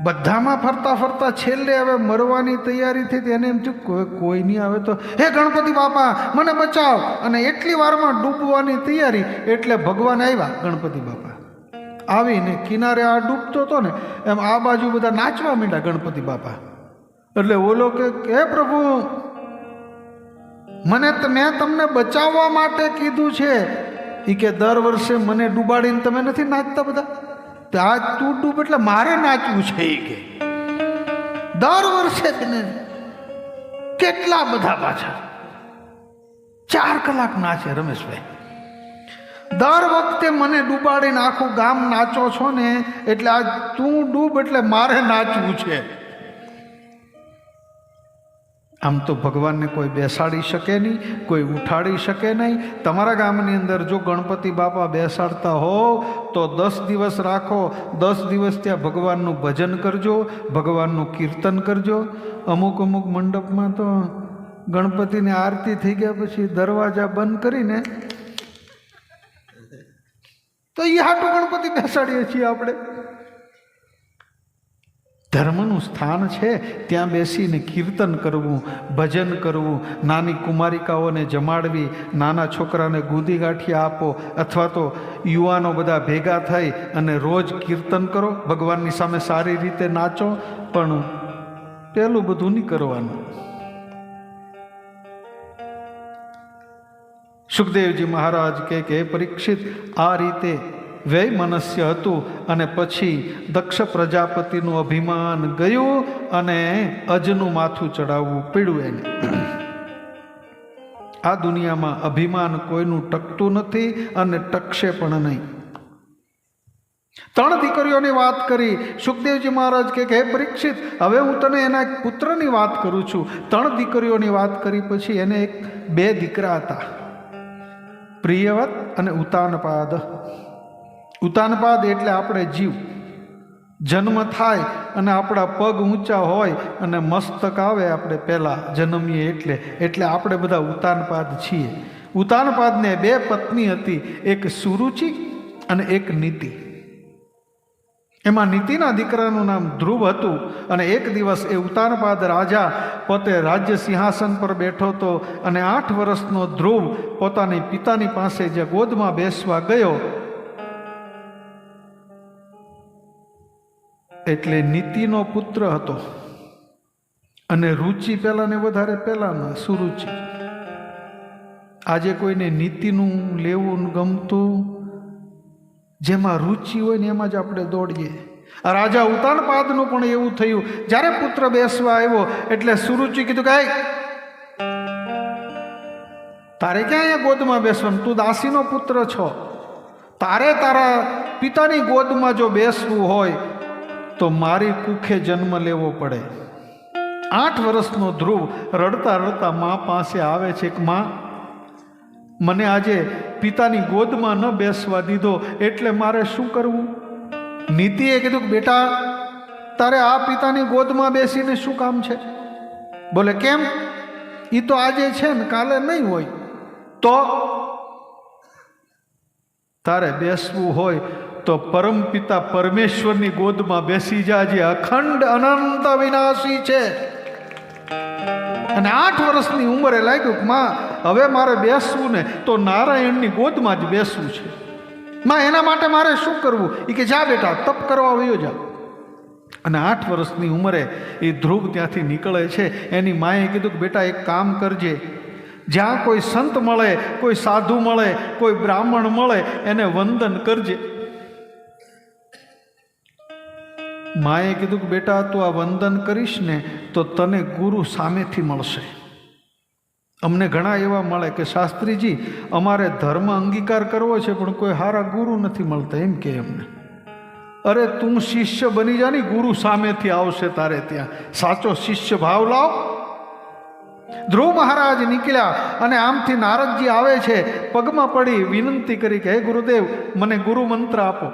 બધામાં ફરતા ફરતા છેલ્લે હવે મરવાની તૈયારી થઈ. એને એમ થયું કોઈ નહીં આવે તો હે ગણપતિ બાપા મને બચાવ. અને એટલી વારમાં ડૂબવાની તૈયારી. એટલે ભગવાન આવ્યા. ગણપતિ બાપા આવીને કિનારે આ ડૂબતો હતો ને એમ આ બાજુ બધા નાચવા માંડ્યા ગણપતિ બાપા. એટલે ઓલો કે હે પ્રભુ મેં તમને બચાવવા માટે કીધું છે. એ કે દર વર્ષે મને ડૂબાડીને તમે નથી નાચતા બધા, તો આજ તું ડૂબ એટલે મારે નાચવું છે. એ કે દર વર્ષે તને કેટલા બધા પાછા 4 કલાક નાચે રમેશભાઈ. દર વખતે મને ડૂબાડીને આખું ગામ નાચો છો ને, એટલે આજ તું ડૂબ એટલે મારે નાચવું છે. આમ તો ભગવાનને કોઈ બેસાડી શકે નહીં, કોઈ ઉઠાડી શકે નહીં. તમારા ગામની અંદર જો ગણપતિ બાપા બેસાડતા હો તો 10 દિવસ રાખો. 10 દિવસ ત્યાં ભગવાનનું ભજન કરજો, ભગવાનનું કીર્તન કરજો. અમુક મંડપમાં તો ગણપતિની આરતી થઈ ગયા પછી દરવાજા બંધ કરીને તો એ હાટું ગણપતિ બેસાડીએ છીએ આપણે. ધર્મનું સ્થાન છે, ત્યાં બેસીને કીર્તન કરવું, ભજન કરવું, નાની કુમારિકાઓને જમાડવી, નાના છોકરાને ગુદી ગાંઠિયા આપો, અથવા તો યુવાનો બધા ભેગા થઈ અને રોજ કીર્તન કરો, ભગવાનની સામે સારી રીતે નાચો. પણ પેલું બધું નહીં કરવાનું. સુખદેવજી મહારાજ કે પરીક્ષિત આ રીતે વૈમનસ્ય હતું અને પછી દક્ષ પ્રજાપતિનું અભિમાન ગયું અને અજનું માથું ચડાવવું પડ્યું એને. આ દુનિયામાં અભિમાન કોઈનું ટકતું નથી અને ટકશે પણ નહીં. 3 દીકરીઓની વાત કરી. સુખદેવજી મહારાજ કે હે પરીક્ષિત હવે હું તને એના એક પુત્રની વાત કરું છું. 3 દીકરીઓની વાત કરી પછી એને 2 દીકરા હતા, પ્રિયવત અને ઉતાનપાદ. ઉતાનપાદ એટલે આપણે જીવ. જન્મ થાય અને આપણા પગ ઊંચા હોય અને મસ્તક આવે આપણે પહેલાં જન્મીએ એટલે આપણે બધા ઉતાનપાદ છીએ. ઉતાનપાદને 2 પત્ની હતી, એક સુરુચિ અને એક નીતિ. એમાં નીતિના દીકરાનું નામ ધ્રુવ હતું. અને એક દિવસ એ ઉતાનપાદ રાજા પોતે રાજ્ય સિંહાસન પર બેઠો હતો અને 8 વર્ષનો ધ્રુવ પોતાની પિતાની પાસે જે ગોદમાં બેસવા ગયો. એટલે નીતિનો પુત્ર હતો અને રુચિ પહેલાને વધારે પહેલામાં સુરુચિ. આજે કોઈને નીતિનું લેવું ગમતું, જેમાં રુચિ હોય ને એમાં જ આપણે દોડીએ. આ રાજા ઉતાનપાદનું પણ એવું થયું. જ્યારે પુત્ર બેસવા આવ્યો એટલે સુરુચિ કીધું કે તારે ક્યાં અહીંયા ગોદમાં બેસવાનું, તું દાસીનો પુત્ર છો, તારે તારા પિતાની ગોદમાં જો બેસવું હોય તો મારી કુખે જન્મ લેવો પડે. 8 વર્ષનો ધ્રુવ રડતા રડતા મા પાસે આવે છે કે મા મને આજે પિતાની ગોદમાં ન બેસવા દીધો એટલે મારે શું કરવું. નીતિએ કીધું કે બેટા તારે આ પિતાની ગોદમાં બેસીને શું કામ છે. બોલે કેમ, એ તો આજે છે ને કાલે નહીં હોય. તો તારે બેસવું હોય તો પરમપિતા પરમેશ્વરની ગોદમાં બેસી જા, જે અખંડ અનંત વિનાશી છે. અને 8 વર્ષની ઉંમરે લાગ્યું કે માં હવે મારે બેસવું ને તો નારાયણની ગોદમાં જ બેસવું છે. માં એના માટે મારે શું કરવું. એ કે જા બેટા તપ કરવા વયો જા. અને 8 વર્ષની ઉંમરે એ ધ્રુવ ત્યાંથી નીકળે છે. એની માએ કીધું કે બેટા એક કામ કરજે, જ્યાં કોઈ સંત મળે, કોઈ સાધુ મળે, કોઈ બ્રાહ્મણ મળે એને વંદન કરજે. માએ કીધું કે બેટા તું આ વંદન કરીશ ને તો તને ગુરુ સામેથી મળશે. અમને ઘણા એવા મળે કે શાસ્ત્રીજી અમારે ધર્મ અંગીકાર કરવો છે પણ કોઈ સારા ગુરુ નથી મળતા, એમ કે અમને. અરે તું શિષ્ય બની જા ને, ગુરુ સામેથી આવશે તારે ત્યાં. સાચો શિષ્ય ભાવ લાવ. ધ્રુવ મહારાજ નીકળ્યા અને આમથી નારદજી આવે છે, પગમાં પડી વિનંતી કરી કે હે ગુરુદેવ, મને ગુરુ મંત્ર આપો.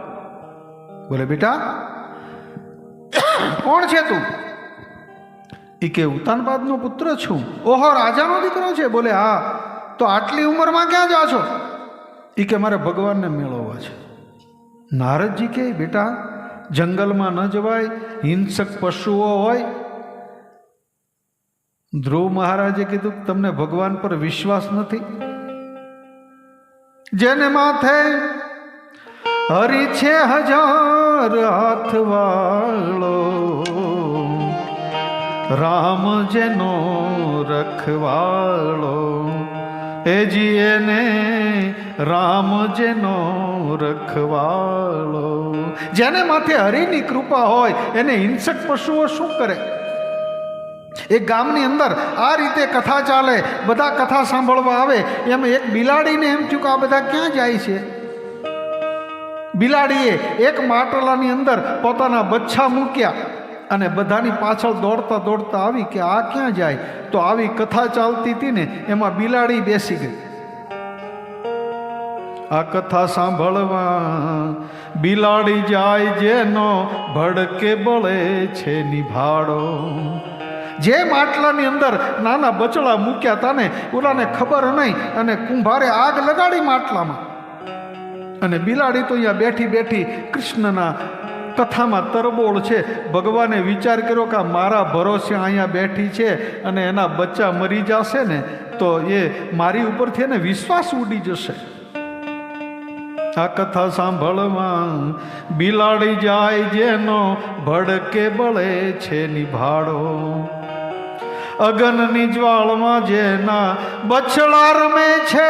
બોલે બેટા કોણ છે તું? એ કે ઉતાનપાદનો પુત્ર છું. ઓહો, રાજાનો દીકરો છે? બોલે હા. તો આટલી ઉંમરમાં ક્યાં જા છો? એ કે મારે ભગવાનને મેળવવા છે. નારદજી કે બેટા જંગલમાં ન જવાય, હિંસક પશુઓ હોય. ધ્રુવ મહારાજે કીધું તમને ભગવાન પર વિશ્વાસ નથી? જેને માથે હરી છે 1000 હાથ વાળો, રામ જેનો રખવાળો, એ જીએને રામ જેનો રખવાળો. જેને માથે હરિની કૃપા હોય એને હિંસક પશુઓ શું કરે? એક ગામની અંદર આ રીતે કથા ચાલે, બધા કથા સાંભળવા આવે. એમ એક બિલાડીને એમ થયું કે આ બધા ક્યાં જાય છે? બિલાડીએ એક માટલાની અંદર પોતાના બચ્ચા મૂક્યા અને બધાની પાછળ દોડતા દોડતા આવી કે આ ક્યાં જાય? તો આવી કથા ચાલતી હતી ને, એમાં બિલાડી બેસી ગઈ. આ કથા સાંભળવા બિલાડી જાય, જેનો ભડકે બળે છે નિભાડો. જે માટલાની અંદર નાના બચડા મૂક્યા હતા ને, ઓલાને ખબર નહીં અને કુંભારે આગ લગાડી માટલામાં. અને બિલાડી તો અહીંયા બેઠી બેઠી કૃષ્ણના કથામાં તરબોળ છે. ભગવાને વિચાર કર્યો કે મારા ભરોસે અહીંયા બેઠી છે અને એના બચ્ચા મરી જશે ને તો એ મારી ઉપરથી એને વિશ્વાસ ઉડી જશે. આ કથા સાંભળવા બિલાડી જાય, જેનો ભડકે બળે છે નિભાડો. અગનની જ્વાળમાં જેના બછડા રમે છે.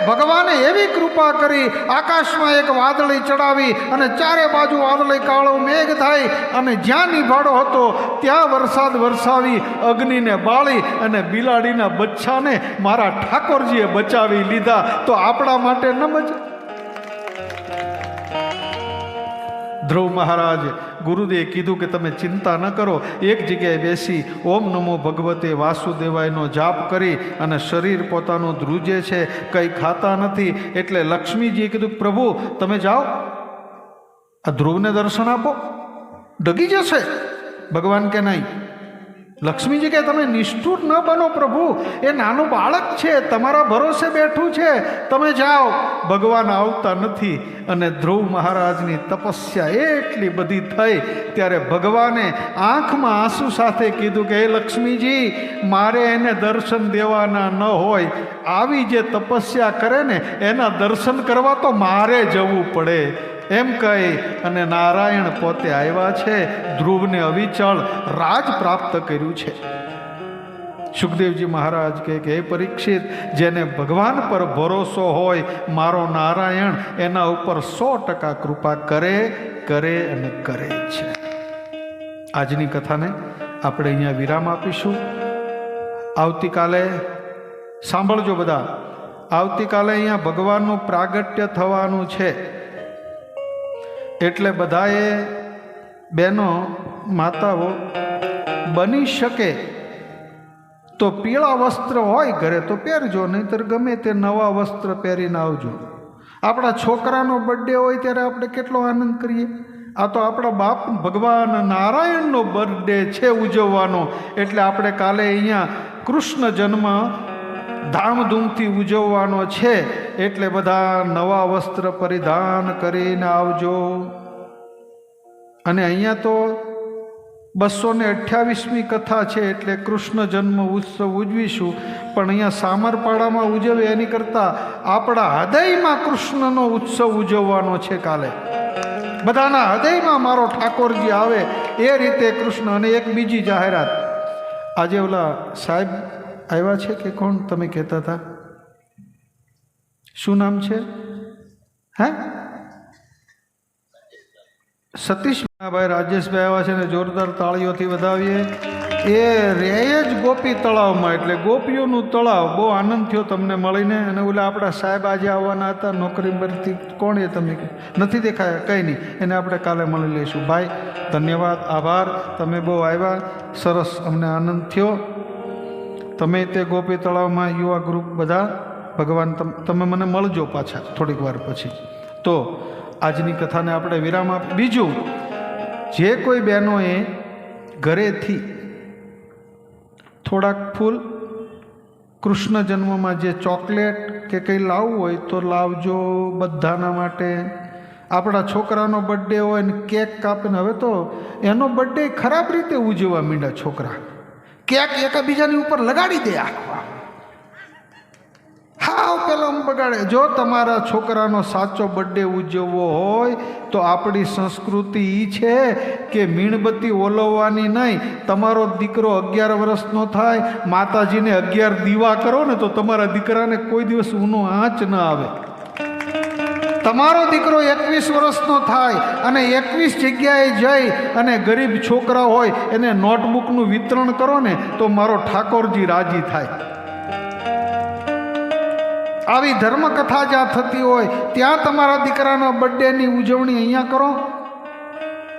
ભગવાને એવી કૃપા કરી, આકાશમાં એક વાદળી ચડાવી અને ચારે બાજુ વાદળી કાળો મેઘ થાય અને જ્યાં નિભાડો હતો ત્યાં વરસાદ વરસાવી અગ્નિને બાળી અને બિલાડીના બચ્ચાને મારા ઠાકોરજીએ બચાવી લીધા. તો આપણા માટે ન બચે? ધ્રુવ મહારાજ ગુરુદેવે કીધું કે તમે ચિંતા ન કરો, એક જગ્યાએ બેસી ઓમ નમો ભગવતે વાસુદેવાયનો જાપ કરી અને શરીર પોતાનું ધ્રુજે છે, કંઈ ખાતા નથી. એટલે લક્ષ્મીજીએ કીધું પ્રભુ તમે જાઓ, આ ધ્રુવને દર્શન આપો, ડગી જશે. ભગવાન કે નહીં. લક્ષ્મીજી કે તમે નિષ્ઠુર ન બનો પ્રભુ, એ નાનું બાળક છે, તમારા ભરોસે બેઠું છે, તમે જાઓ. ભગવાન આવતા નથી. અને ધ્રુવ મહારાજની તપસ્યા એટલી બધી થઈ ત્યારે ભગવાને આંખમાં આંસુ સાથે કીધું કે હે લક્ષ્મીજી, મારે એને દર્શન દેવાના ન હોય, આવી જે તપસ્યા કરે ને એના દર્શન કરવા તો મારે જવું પડે. એમ કહી અને નારાયણ પોતે આવ્યા છે, ધ્રુવને અવિચળ રાજ પ્રાપ્ત કર્યું છે. સુખદેવજી મહારાજ કહે કે હે પરીક્ષિત, જેને ભગવાન પર ભરોસો હોય, મારો નારાયણ એના ઉપર 100% કૃપા કરે કરે અને કરે છે. આજની કથાને આપણે અહીંયા વિરામ આપીશું. આવતીકાલે સાંભળજો બધા, આવતીકાલે અહીંયા ભગવાનનું પ્રાગટ્ય થવાનું છે. એટલે બધાએ બહેનો માતાઓ બની શકે તો પીળા વસ્ત્ર હોય ઘરે તો પહેરજો, નહીંતર ગમે તે નવા વસ્ત્ર પહેરીને આવજો. આપણા છોકરાનો બર્થડે હોય ત્યારે આપણે કેટલો આનંદ કરીએ. આ તો આપણા બાપ ભગવાન નારાયણનો બર્થડે છે ઉજવવાનો. એટલે આપણે કાલે અહીંયા કૃષ્ણ જન્મ ધામધૂમથી ઉજવવાનો છે. એટલે બધા નવા વસ્ત્ર પરિધાન કરીને આવજો. અને અહીંયા તો 228મી કથા છે એટલે કૃષ્ણ જન્મ ઉત્સવ ઉજવીશું. પણ અહીંયા સામરપાડામાં ઉજવે એની કરતાં આપણા હૃદયમાં કૃષ્ણનો ઉત્સવ ઉજવવાનો છે કાલે. બધાના હૃદયમાં મારો ઠાકોરજી આવે એ રીતે કૃષ્ણ. અને એક બીજી જાહેરાત, આજે ઓલા સાહેબ આવ્યા છે કે કોણ તમે કહેતા હતા, શું નામ છે? હે સતીશભાઈ રાજેશભાઈ આવ્યા છે ને, જોરદાર તાળીઓથી વધાવીએ. એ રહે જ ગોપી તળાવમાં, એટલે ગોપીઓનું તળાવ. બહુ આનંદ થયો તમને મળીને. અને ઓલા આપણા સાહેબ આજે આવવાના હતા નોકરી પરથી. કોણ એ તમે નથી દેખાયા? કંઈ નહીં, એને આપણે કાલે મળી લઈશું. ભાઈ ધન્યવાદ, આભાર, તમે બહુ આવ્યા, સરસ, અમને આનંદ થયો. તમે તે ગોપી તળાવમાં યુવા ગ્રુપ બધા, ભગવાન તમે મને મળજો પાછા થોડીક વાર પછી. તો આજની કથાને આપણે વિરામ આપ. બીજું, જે કોઈ બહેનોએ ઘરેથી થોડાક ફૂલ કૃષ્ણ જન્મમાં જે ચોકલેટ કે કંઈ લાવવું હોય તો લાવજો બધાના માટે. આપણા છોકરાનો બર્થડે હોય ને કેક કાપીને, હવે તો એનો બર્થડે ખરાબ રીતે ઉજવવા માંડ્યા છોકરા. કેક એકબીજાની ઉપર લગાડી દે આખવા, હાવ પેલો બગાડે. જો તમારા છોકરાનો સાચો બર્થડે ઉજવવો હોય તો આપણી સંસ્કૃતિ એ છે કે મીણબત્તી ઓલવવાની નહીં. તમારો દીકરો 11 વર્ષનો થાય, માતાજીને 11 દીવા કરો ને તો તમારા દીકરાને કોઈ દિવસ ઊનો આંચ ન આવે. તમારો દીકરો 21 વર્ષનો થાય અને 21 જગ્યાએ જઈ અને ગરીબ છોકરા હોય એને નોટબુકનું વિતરણ કરો ને તો મારો ઠાકોરજી રાજી થાય. આવી ધર્મકથા જ્યાં થતી હોય ત્યાં તમારા દીકરાના બર્થડેની ઉજવણી અહીંયા કરો.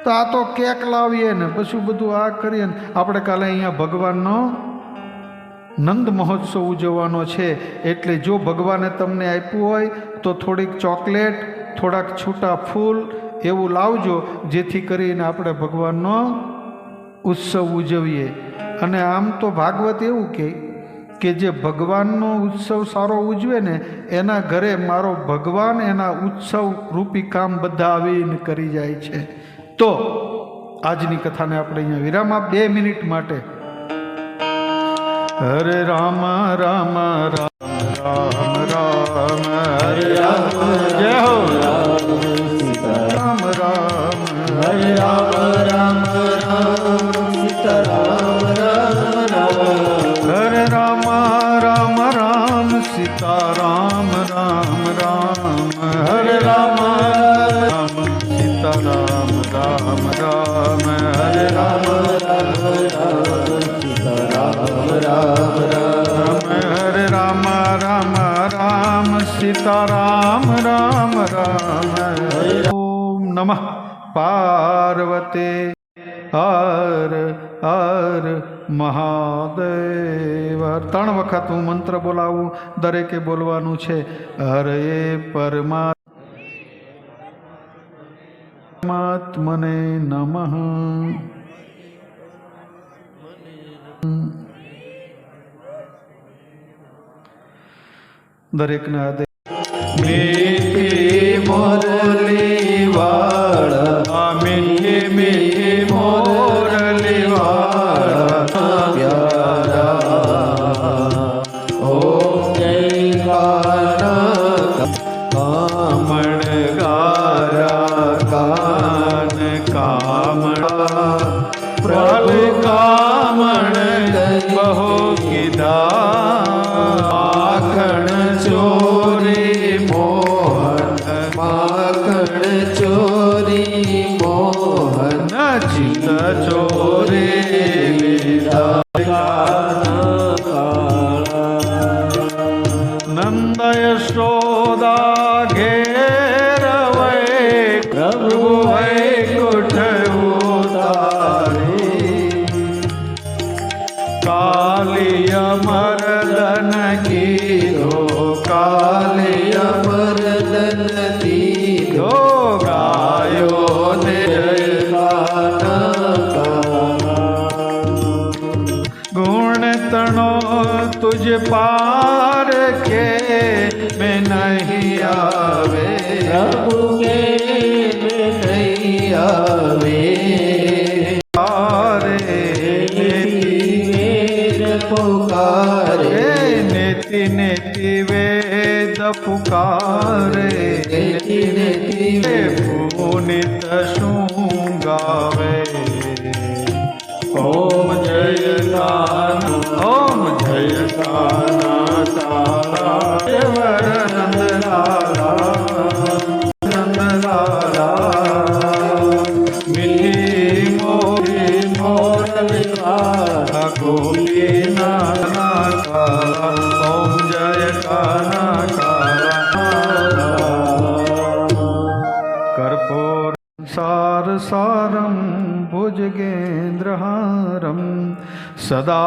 તો આ તો કેક લાવીએ ને પછી બધું આ કરીએ ને. આપણે કાલે અહીંયા ભગવાનનો નંદ મહોત્સવ ઉજવવાનો છે. એટલે જો ભગવાને તમને આપ્યું હોય તો થોડીક ચોકલેટ, થોડાક છૂટા ફૂલ એવું લાવજો, જેથી કરીને આપણે ભગવાનનો ઉત્સવ ઉજવીએ. અને આમ તો ભાગવત એવું કે જે ભગવાનનો ઉત્સવ સારો ઉજવે ને એના ઘરે મારો ભગવાન એના ઉત્સવ રૂપી કામ બધા આવીને કરી જાય છે. તો આજની કથાને આપણે અહીંયા વિરામ આપ 2 મિનિટ માટે. હરે રામ રામ રામ રામ રામ હરે રામ, જય હો રામ રામ હરે રામ રામ રામ સીતા રામ રામ રામ હરે રામ રામ રામ સીતા રામ રામ રામ હરે રામ રામ સીતા રામ રામ રામ હરે રામ રામ સીતા રામ રામ રામ હરે રામ રામ રામ સીતા રામ રામ રામ. ઓમ નમઃ પાર્વતે હર હર મહાદેવ. 3 વખત હું મંત્ર બોલાવું, દરેકે બોલવાનું છે. હરે પરમાત્મને નમઃ. દરેકને આદે મીઠી મોરલી વાળા, મીઠી મીઠી મોરલી વાળા પ્યારા. ઓમ જય કામણ ગારા કાન કામણા પ્રભુ કામણ બહુ કીધા. માખણ ચોરી મોહન, માખણ ચોરી મોહન ચિત ચોરી નંદ યશોદા ઘેર વૈ પ્રભુ વૈકુંઠ ઉતારી. કાલિય મર્દન કીધો, કાલિય મર્દન કીધો ગાયો ને ગુણ તણો તુજ પાર કે મેં નહીં આવે. પ્રભુ કે મેં નહીં આવે. પુકારે નેતિ નેતિ વેદ પુકારે, નેતિ નેતિ પુનિત શું ગાવે. ઓમ જય કાન, ઓમ જય કાના તારા વર નંદલાલા, નંદલાલા મીઠી મોરી મોરલી વાળા कल्पहारं भुजगेन्द्रहारं सदा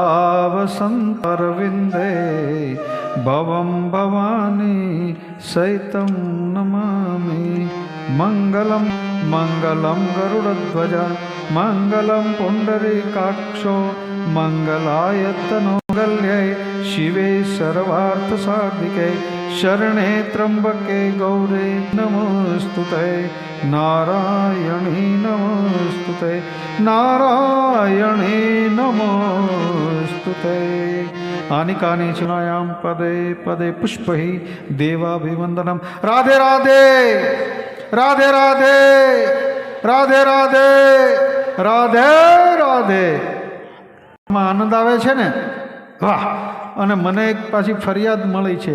वसन्तरविन्दे भवं भवानी सहितं नमामि। मङ्गलं मङ्गलं गरुडध्वज मङ्गलं पुण्डरीकाक्षो मङ्गलायतनोगल्ये शिवे सर्वार्थसाधिके शरणे त्र्यम्बके गौरे नमोऽस्तुते नारायणी नमोऽस्तुते नारायणी नमोऽस्तुते। आनि कानि चुनायां पदे पदे पुष्पहि देवाभिवन्दनं। राधे राधे राधे राधे राधे राधे राधे राधे। આનંદ આવે છે ને, વાહ. અને મને એક પાછી ફરિયાદ મળી છે